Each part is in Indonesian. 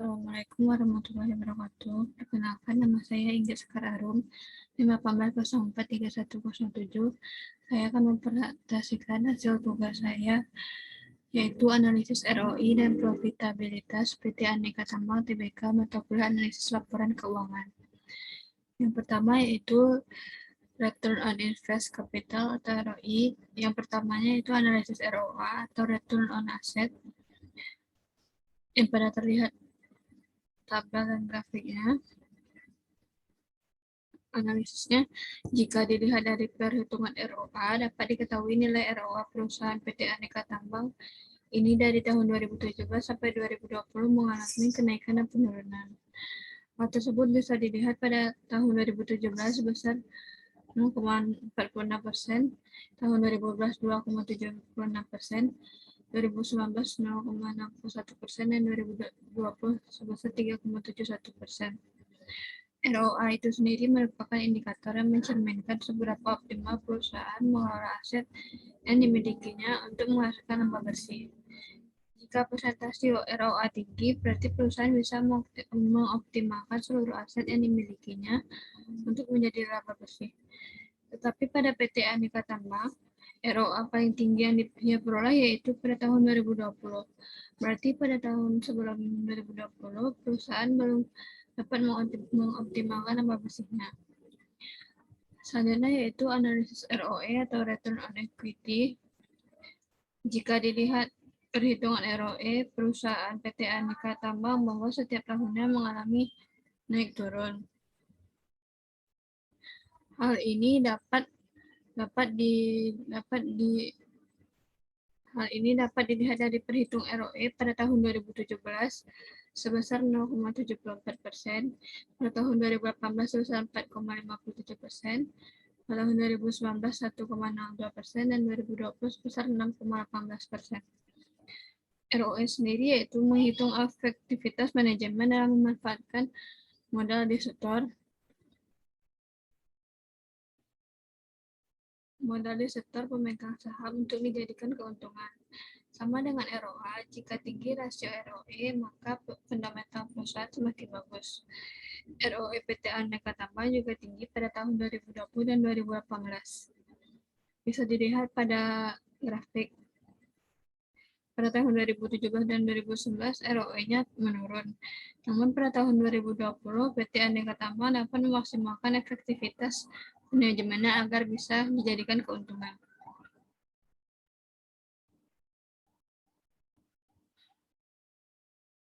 Assalamualaikum warahmatullahi wabarakatuh. Perkenalkan, nama saya Inggit Sekar Arum, 518043107. Saya akan mempresentasikan hasil tugas saya, yaitu analisis ROI dan profitabilitas PT Aneka Tambang Tbk mata kuliah analisis laporan keuangan. Yang pertama yaitu Return on Invest Capital atau ROI. Yang pertamanya itu analisis ROA atau Return on Asset, yang pada terlihat tabel dan grafiknya. Analisisnya, jika dilihat dari perhitungan ROA, dapat diketahui nilai ROA perusahaan PT Aneka Tambang ini dari tahun 2017 sampai 2020 mengalami kenaikan dan penurunan. Hal tersebut bisa dilihat pada tahun 2017 sebesar 0,46%, tahun 2012 2,76%, 2019 0,61%, dan 2020 sebesar 3,71%. ROA itu sendiri merupakan indikator yang mencerminkan seberapa optimal perusahaan mengelola aset yang dimilikinya untuk menghasilkan laba bersih. Jika presentasi ROA tinggi, berarti perusahaan bisa mengoptimalkan seluruh aset yang dimilikinya untuk menjadi laba bersih. Tetapi pada PT Aneka Tambang, ROA paling tinggi yang diperoleh yaitu pada tahun 2020. Berarti pada tahun sebelum 2020, perusahaan belum dapat mengoptimalkan laba bersihnya. Selanjutnya yaitu analisis ROE atau Return on Equity. Jika dilihat perhitungan ROE, perusahaan PT Aneka Tambang bahwa setiap tahunnya mengalami naik turun. Hal ini dapat dilihat dari perhitung ROE pada tahun 2017 sebesar 0,74%, pada tahun 2018 sebesar 4,57%, pada tahun 2019 1,02%, dan 2020 sebesar 6,18%. ROE sendiri yaitu menghitung efektivitas manajemen dalam memanfaatkan modal disetor pemegang saham untuk dijadikan keuntungan. Sama dengan ROA, jika tinggi rasio ROE, maka fundamental perusahaan semakin bagus. ROE PT Aneka Tambang juga tinggi pada tahun 2020 dan 2018. Bisa dilihat pada grafik. Pada tahun 2017 dan 2019, ROE-nya menurun. Namun pada tahun 2020, PT Aneka Tambang dapat memaksimalkan efektivitas manajemennya agar bisa dijadikan keuntungan.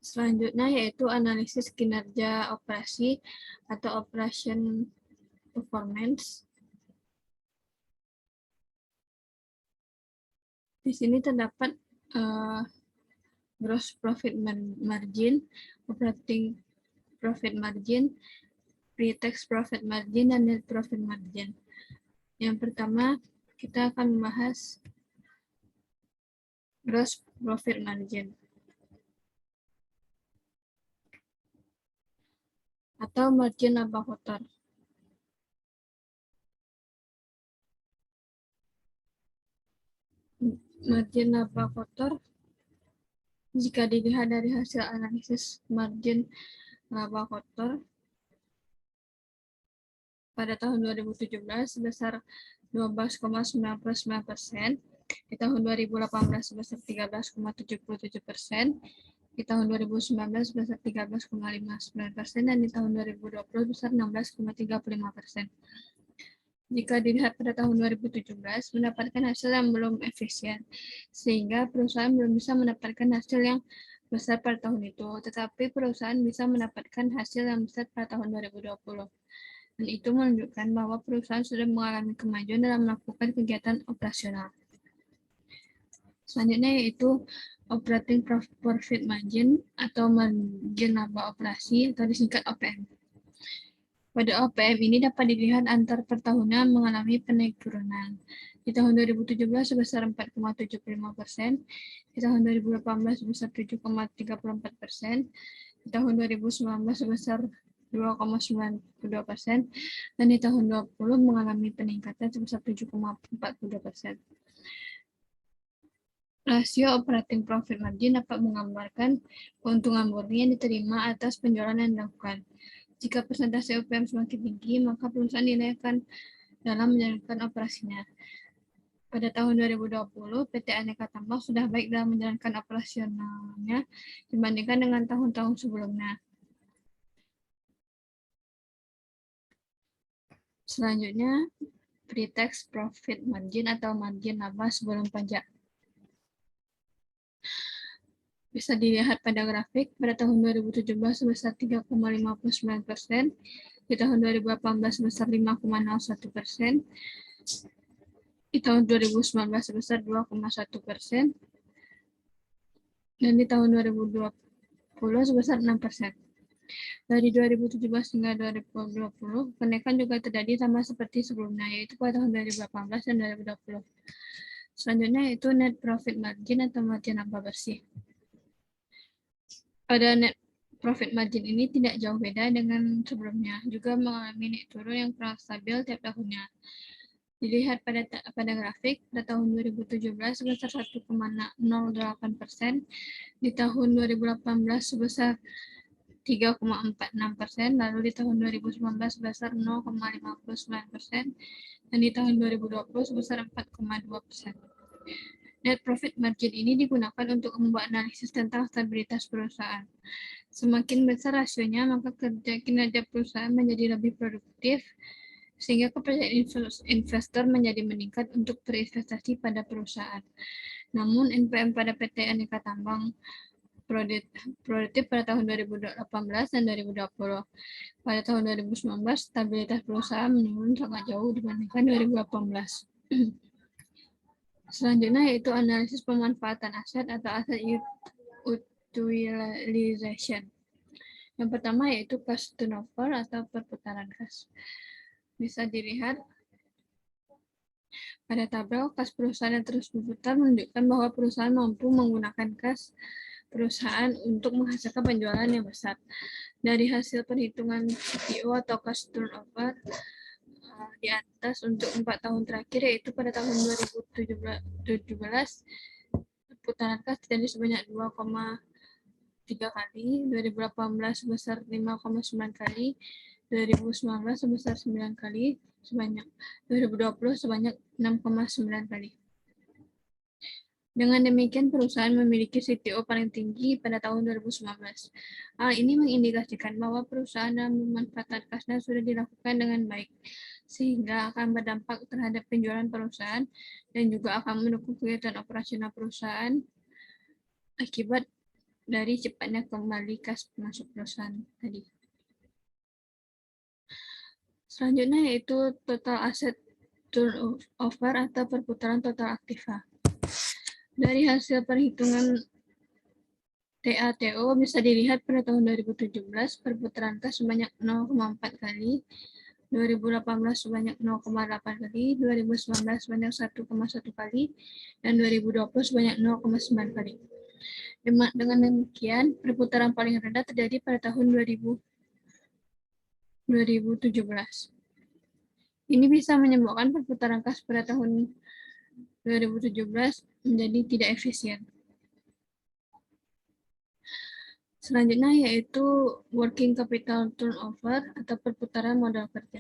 Selanjutnya yaitu analisis kinerja operasi atau operation performance. Di sini terdapat gross profit margin, operating profit margin, pre-tax profit margin, dan net profit margin. Yang pertama, kita akan membahas gross profit margin atau margin laba kotor. Margin laba kotor, jika dilihat dari hasil analisis margin laba kotor pada tahun 2017 sebesar 12,99%, di tahun 2018 sebesar 13,77%, di tahun 2019 sebesar 13,59%, dan di tahun 2020 sebesar 16,35%. Jika dilihat pada tahun 2017, mendapatkan hasil yang belum efisien, sehingga perusahaan belum bisa mendapatkan hasil yang besar pada tahun itu, tetapi perusahaan bisa mendapatkan hasil yang besar pada tahun 2020. Dan itu menunjukkan bahwa perusahaan sudah mengalami kemajuan dalam melakukan kegiatan operasional. Selanjutnya yaitu operating profit margin atau margin laba operasi atau disingkat OPM. Pada OPM ini dapat dilihat antar pertahunnya mengalami penurunan. Di tahun 2017 sebesar 4,75%, di tahun 2018 sebesar 7,34%, di tahun 2019 sebesar 2,92%, dan di tahun 2020 mengalami peningkatan sebesar 7,42%. Rasio operating profit margin dapat menggambarkan keuntungan murni yang diterima atas penjualan yang dilakukan. Jika persentase OPM semakin tinggi, maka perusahaan dinaikkan dalam menjalankan operasinya. Pada tahun 2020, PT Aneka Tambang sudah baik dalam menjalankan operasionalnya dibandingkan dengan tahun-tahun sebelumnya. Selanjutnya, pre-tax profit margin atau margin laba sebelum pajak. Bisa dilihat pada grafik, pada tahun 2017 sebesar 3,59%, di tahun 2018 sebesar 5,01%, di tahun 2019 sebesar 2,1%, dan di tahun 2020 sebesar 6%. Dari 2017 hingga 2020, kenaikan juga terjadi sama seperti sebelumnya, yaitu pada tahun 2018 dan 2020. Selanjutnya yaitu net profit margin atau margin laba bersih. Pada net profit margin ini tidak jauh beda dengan sebelumnya, juga mengalami naik turun yang kurang stabil tiap tahunnya. Dilihat pada grafik, pada tahun 2017 sebesar 1,08%, di tahun 2018 sebesar 3,46%, lalu di tahun 2019 sebesar 0,59%, dan di tahun 2020 sebesar 4,2%. Net profit margin ini digunakan untuk membuat analisis tentang stabilitas perusahaan. Semakin besar rasionya, maka kinerja perusahaan menjadi lebih produktif, sehingga kepercayaan investor menjadi meningkat untuk berinvestasi pada perusahaan. Namun, NPM pada PT Aneka Tambang produktif pada tahun 2018 dan 2020. Pada tahun 2019, stabilitas perusahaan menurun sangat jauh dibandingkan 2018. Selanjutnya yaitu analisis pemanfaatan aset atau asset utilization. Yang pertama yaitu cash turnover atau perputaran kas. Bisa dilihat pada tabel kas perusahaan yang terus berputar menunjukkan bahwa perusahaan mampu menggunakan kas perusahaan untuk menghasilkan penjualan yang besar. Dari hasil perhitungan CTO atau cash turnover di atas untuk 4 tahun terakhir, yaitu pada tahun 2017 putaran kas terjadi sebanyak 2,3 kali, 2018 sebesar 5,9 kali, 2019 sebesar 9 kali, sebanyak 2020 sebanyak 6,9 kali. Dengan demikian, perusahaan memiliki CTO paling tinggi pada tahun 2019. Hal ini mengindikasikan bahwa perusahaan dalam memanfaatkan kasnya sudah dilakukan dengan baik, sehingga akan berdampak terhadap penjualan perusahaan dan juga akan mendukung kegiatan operasional perusahaan akibat dari cepatnya kembali kas masuk perusahaan tadi. Selanjutnya yaitu total asset turnover atau perputaran total aktiva. Dari hasil perhitungan TATO bisa dilihat pada tahun 2017 perputaran kas sebanyak 0,4 kali, 2018 sebanyak 0,8 kali, 2019 sebanyak 1,1 kali, dan 2020 sebanyak 0,9 kali. Dengan demikian, perputaran paling rendah terjadi pada tahun 2017. Ini bisa menyebabkan perputaran kas pada tahun 2017 menjadi tidak efisien. Selanjutnya yaitu working capital turnover atau perputaran modal kerja.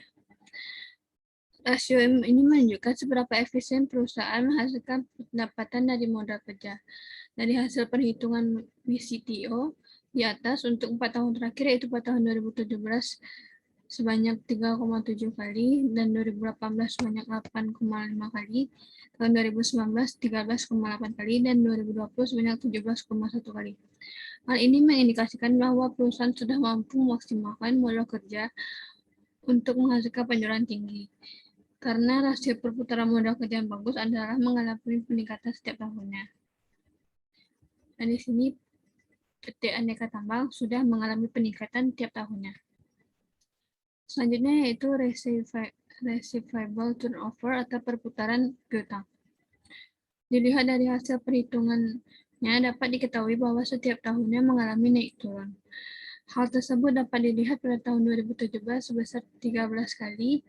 Rasio ini menunjukkan seberapa efisien perusahaan menghasilkan pendapatan dari modal kerja. Dari hasil perhitungan WCTO di atas untuk 4 tahun terakhir, yaitu pada tahun 2017 sebanyak 3,7 kali, dan 2018 sebanyak 8,5 kali, tahun 2019 13,8 kali, dan 2020 sebanyak 17,1 kali. Hal ini mengindikasikan bahwa perusahaan sudah mampu memaksimalkan modal kerja untuk menghasilkan penjualan tinggi. Karena rasio perputaran modal kerja yang bagus adalah mengalami peningkatan setiap tahunnya. Dan di sini PT Aneka Tambang sudah mengalami peningkatan tiap tahunnya. Selanjutnya yaitu receivable turnover atau perputaran piutang. Dilihat dari hasil perhitungannya dapat diketahui bahwa setiap tahunnya mengalami naik turun. Hal tersebut dapat dilihat pada tahun 2017 sebesar 13 kali,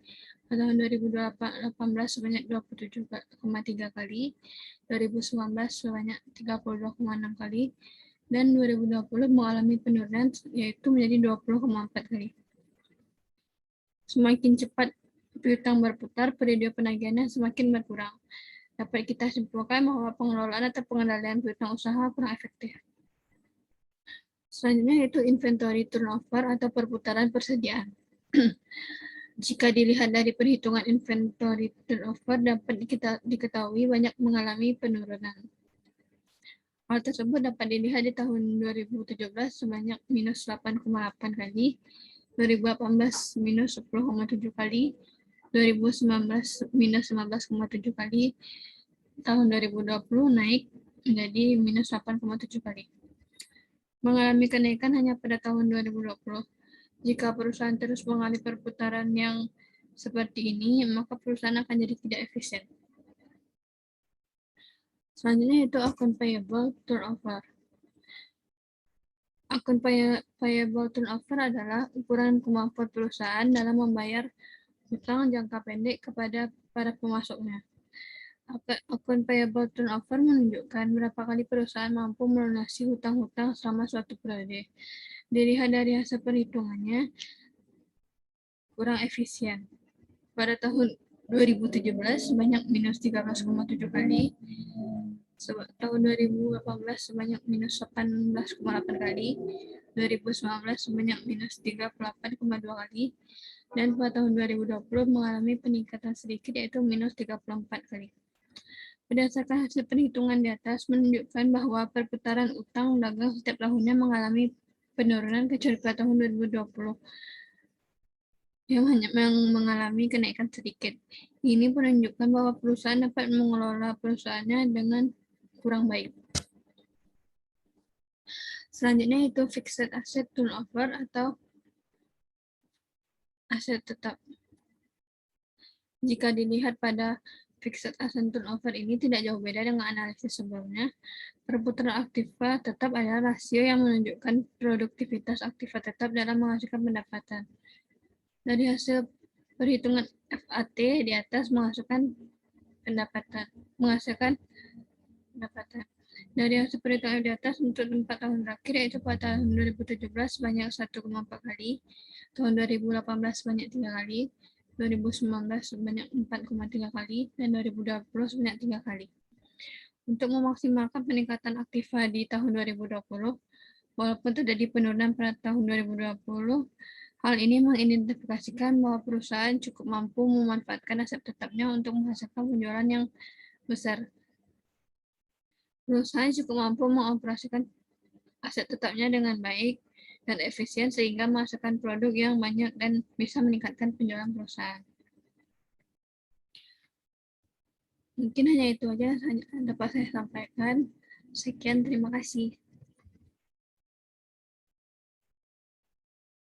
Tahun 2018 sebanyak 27,3 kali, 2019 sebanyak 32,6 kali, dan 2020 mengalami penurunan yaitu menjadi 20,4 kali. Semakin cepat piutang berputar, periode penagihannya semakin berkurang. Dapat kita simpulkan bahwa pengelolaan atau pengendalian piutang usaha kurang efektif. Selanjutnya yaitu inventory turnover atau perputaran persediaan. Jika dilihat dari perhitungan inventory turnover, dapat diketahui banyak mengalami penurunan. Hal tersebut dapat dilihat di tahun 2017 sebanyak minus 8,8 kali, 2018 minus 10,7 kali, 2019 minus 15,7 kali, tahun 2020 naik menjadi minus 8,7 kali. Mengalami kenaikan hanya pada tahun 2020. Jika perusahaan terus mengalami perputaran yang seperti ini, maka perusahaan akan jadi tidak efisien. Selanjutnya yaitu account payable turnover. Account payable turnover adalah ukuran kemampuan perusahaan dalam membayar hutang jangka pendek kepada para pemasoknya. Account payable turnover menunjukkan berapa kali perusahaan mampu melunasi hutang-hutang selama suatu periode. Dilihat dari hasil perhitungannya, kurang efisien. Pada tahun 2017 sebanyak minus 13,7 kali, tahun 2018 sebanyak minus 18,8 kali, 2019 sebanyak minus 38,2 kali, dan pada tahun 2020 mengalami peningkatan sedikit yaitu minus 34 kali. Berdasarkan hasil perhitungan di atas menunjukkan bahwa perputaran utang dagang setiap tahunnya mengalami penurunan kecuali pada tahun 2020 yang hanya mengalami kenaikan sedikit. Ini menunjukkan bahwa perusahaan dapat mengelola perusahaannya dengan kurang baik. Selanjutnya itu fixed asset turnover atau aset tetap. Jika dilihat pada fixed asset turnover ini tidak jauh beda dengan analisis sebelumnya. Perputaran aktiva tetap adalah rasio yang menunjukkan produktivitas aktiva tetap dalam menghasilkan pendapatan. Dari hasil perhitungan FAT di atas menghasilkan pendapatan. Dari hasil perhitungan di atas untuk 4 tahun terakhir yaitu pada tahun 2017 sebanyak 1,4 kali, tahun 2018 sebanyak 3 kali, 2019 sebanyak 4,3 kali, dan 2020 sebanyak 3 kali. Untuk memaksimalkan peningkatan aktiva di tahun 2020, walaupun terjadi penurunan pada tahun 2020, hal ini mengidentifikasikan bahwa perusahaan cukup mampu memanfaatkan aset tetapnya untuk menghasilkan penjualan yang besar. Perusahaan cukup mampu mengoperasikan aset tetapnya dengan baik dan efisien sehingga menghasilkan produk yang banyak dan bisa meningkatkan penjualan perusahaan. Mungkin hanya itu saja yang dapat saya sampaikan. Sekian, terima kasih.